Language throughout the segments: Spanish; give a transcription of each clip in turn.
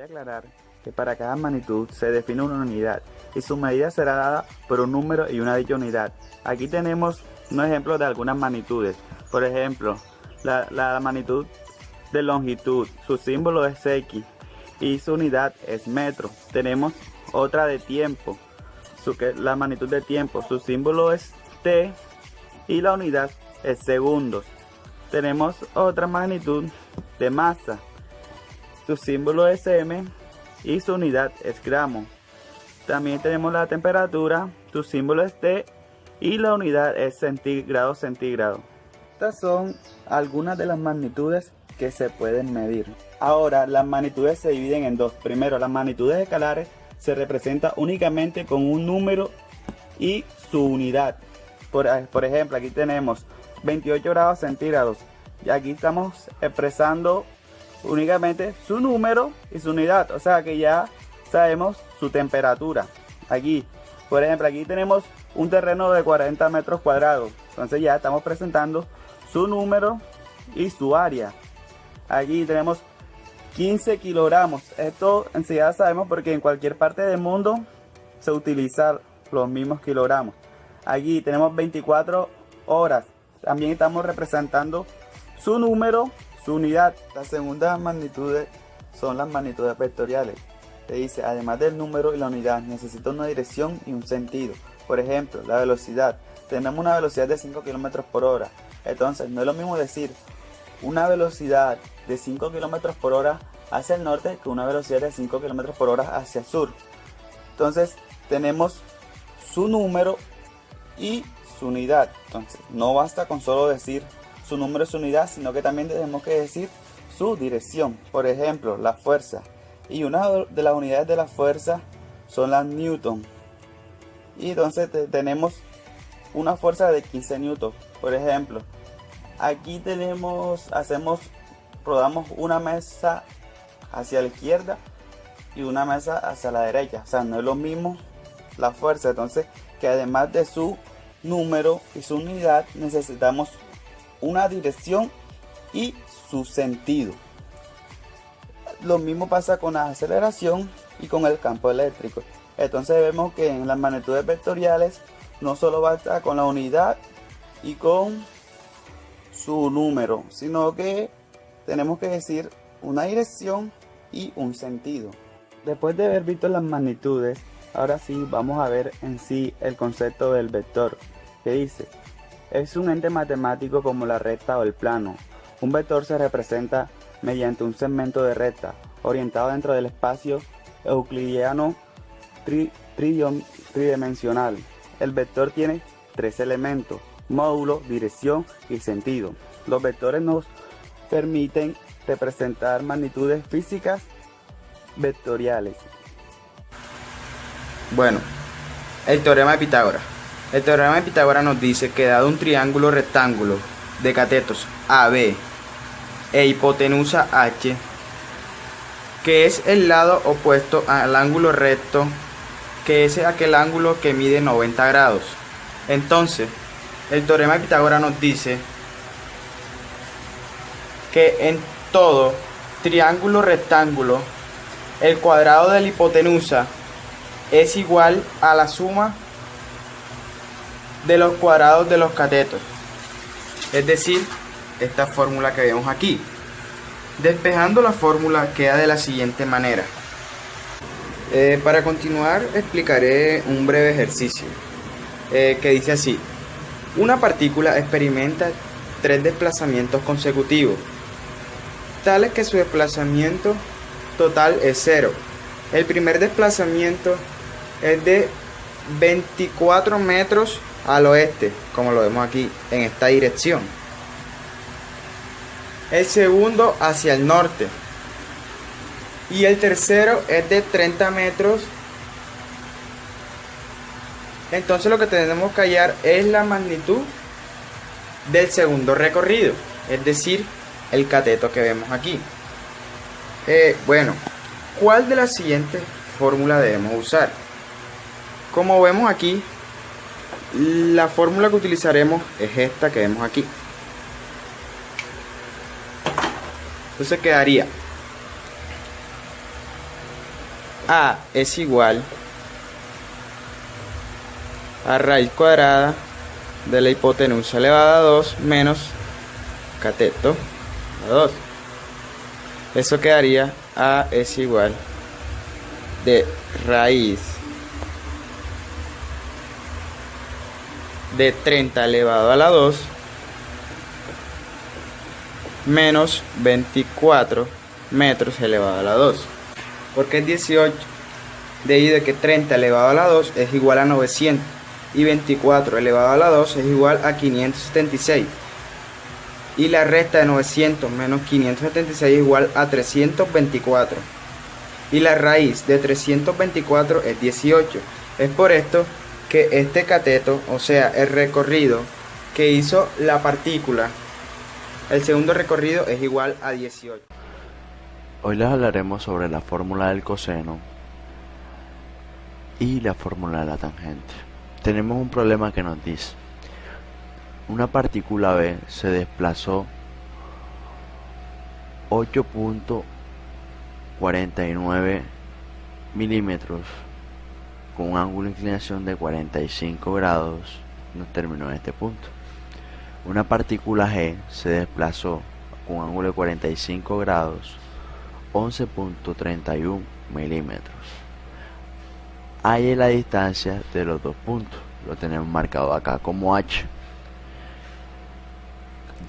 aclarar que para cada magnitud se define una unidad y su medida será dada por un número y una dicha unidad. Aquí tenemos un ejemplo de algunas magnitudes. Por ejemplo, la magnitud de longitud, su símbolo es X y su unidad es metro. Tenemos otra de tiempo, la magnitud de tiempo, su símbolo es T y la unidad es segundos. Tenemos otra magnitud de masa, su símbolo es M y su unidad es gramo. También tenemos la temperatura, su símbolo es T y la unidad es grado centígrado. Estas son algunas de las magnitudes que se pueden medir. Ahora, las magnitudes se dividen en dos. Primero, las magnitudes escalares se representan únicamente con un número y su unidad. Por ejemplo, aquí tenemos 28 grados centígrados y aquí estamos expresando únicamente su número y su unidad, o sea que ya sabemos su temperatura. Aquí, por ejemplo, aquí tenemos un terreno de 40 metros cuadrados, entonces ya estamos presentando su número y su área. Aquí tenemos 15 kilogramos, esto enseguida sabemos porque en cualquier parte del mundo se utilizan los mismos kilogramos. Aquí tenemos 24 horas, también estamos representando su número, su unidad. Las segundas magnitudes son las magnitudes vectoriales. Te dice, además del número y la unidad, necesita una dirección y un sentido. Por ejemplo, la velocidad. Tenemos una velocidad de 5 km por hora. Entonces, no es lo mismo decir una velocidad de 5 km por hora hacia el norte que una velocidad de 5 km por hora hacia el sur. Entonces, tenemos su número y su unidad. Entonces, no basta con solo decir su número y su unidad, sino que también tenemos que decir su dirección. Por ejemplo, la fuerza. Y una de las unidades de la fuerza son las newton. Y entonces tenemos una fuerza de 15 newton. Por ejemplo, aquí rodamos una mesa hacia la izquierda y una mesa hacia la derecha. O sea, no es lo mismo la fuerza. Entonces, que además de su número y su unidad, necesitamos una dirección y su sentido. Lo mismo pasa con la aceleración y con el campo eléctrico. Entonces vemos que en las magnitudes vectoriales no solo basta con la unidad y con su número, sino que tenemos que decir una dirección y un sentido. Después de haber visto las magnitudes, ahora sí vamos a ver en sí el concepto del vector, que dice: es un ente matemático como la recta o el plano. Un vector se representa mediante un segmento de recta orientado dentro del espacio euclidiano tridimensional. El vector tiene tres elementos: módulo, dirección y sentido. Los vectores nos permiten representar magnitudes físicas vectoriales. Bueno, el teorema de Pitágoras. El teorema de Pitágoras nos dice que dado un triángulo rectángulo de catetos AB e hipotenusa H, que es el lado opuesto al ángulo recto, que es aquel ángulo que mide 90 grados. Entonces, el teorema de Pitágoras nos dice que en todo triángulo rectángulo, el cuadrado de la hipotenusa es igual a la suma de los cuadrados de los catetos, es decir, esta fórmula que vemos aquí. Despejando la fórmula queda de la siguiente manera. Para continuar explicaré un breve ejercicio que dice así: una partícula experimenta 3 desplazamientos consecutivos, tales que su desplazamiento total es 0. El primer desplazamiento es de 24 metros al oeste, como lo vemos aquí en esta dirección. El segundo hacia el norte y el tercero es de 30 metros. Entonces lo que tenemos que hallar es la magnitud del segundo recorrido, es decir, el cateto que vemos aquí. Bueno, ¿cuál de las siguientes fórmulas debemos usar? Como vemos aquí, la fórmula que utilizaremos es esta que vemos aquí. Entonces quedaría A es igual a raíz cuadrada de la hipotenusa elevada a 2 menos cateto a 2. Eso quedaría A es igual de raíz de 30 elevado a la 2 menos 24 metros elevado a la 2. Porque es 18 debido a que 30 elevado a la 2 es igual a 900 y 24 elevado a la 2 es igual a 576. Y la resta de 900 menos 576 es igual a 324. Y la raíz de 324 es 18. Es por esto que este cateto, o sea, el recorrido que hizo la partícula, el segundo recorrido es igual a 18. Hoy les hablaremos sobre la fórmula del coseno y la fórmula de la tangente. Tenemos un problema que nos dice: una partícula B se desplazó 8.49 milímetros con un ángulo de inclinación de 45 grados, nos terminó en este punto. Una partícula G se desplazó con un ángulo de 45 grados, 11.31 milímetros. Hay la distancia de los dos puntos, lo tenemos marcado acá como H.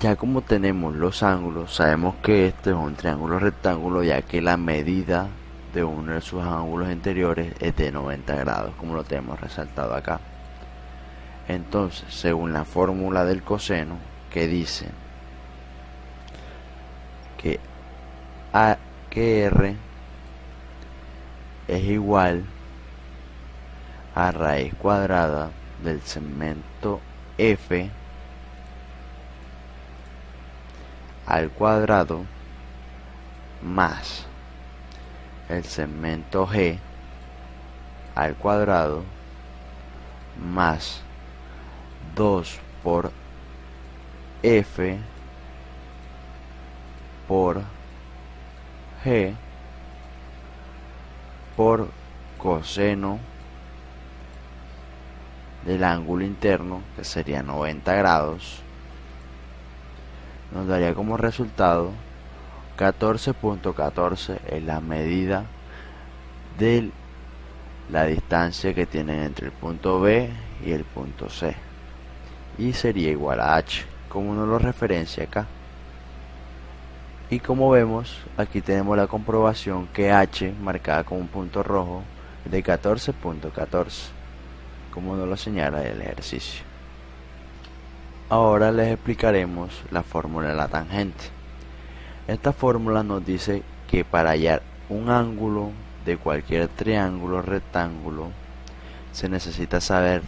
Ya como tenemos los ángulos, sabemos que este es un triángulo rectángulo, ya que la medida de uno de sus ángulos interiores es de 90 grados, como lo tenemos resaltado acá. Entonces, según la fórmula del coseno, que dice que R es igual a raíz cuadrada del segmento F al cuadrado más el segmento G al cuadrado más 2 por F por G por coseno del ángulo interno, que sería 90 grados, nos daría como resultado 14.14 es la medida de la distancia que tienen entre el punto B y el punto C, y sería igual a H, como nos lo referencia acá. Y como vemos, aquí tenemos la comprobación que H, marcada con un punto rojo, es de 14.14, como nos lo señala el ejercicio. Ahora les explicaremos la fórmula de la tangente. Esta fórmula nos dice que para hallar un ángulo de cualquier triángulo rectángulo se necesita saber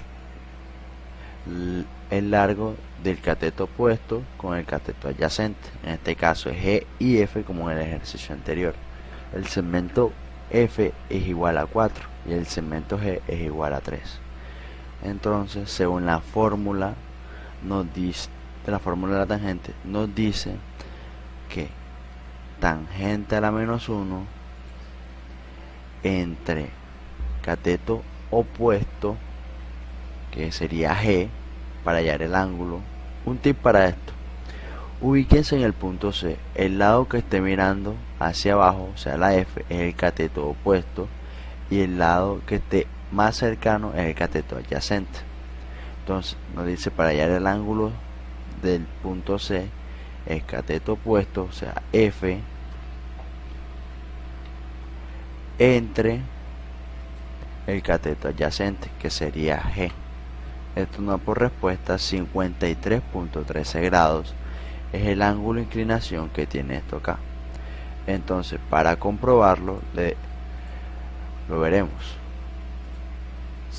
el largo del cateto opuesto con el cateto adyacente. En este caso es G y F, como en el ejercicio anterior. El segmento F es igual a 4 y el segmento G es igual a 3. Entonces, según la fórmula nos dice, de la fórmula de la tangente, nos dice que tangente a la menos 1 entre cateto opuesto, que sería G, para hallar el ángulo. Un tip para esto: ubíquense en el punto C, el lado que esté mirando hacia abajo, o sea la F, es el cateto opuesto, y el lado que esté más cercano es el cateto adyacente. Entonces nos dice, para hallar el ángulo del punto C, el cateto opuesto, o sea F, entre el cateto adyacente, que sería G. Esto nos da por respuesta 53.13 grados, es el ángulo de inclinación que tiene esto acá. Entonces, para comprobarlo, lo veremos.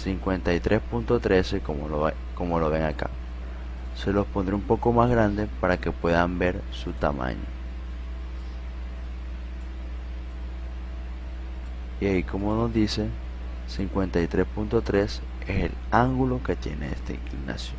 53.13, como lo ven acá. Se los pondré un poco más grande para que puedan ver su tamaño. Y ahí, como nos dice, 53.3 es el ángulo que tiene esta inclinación.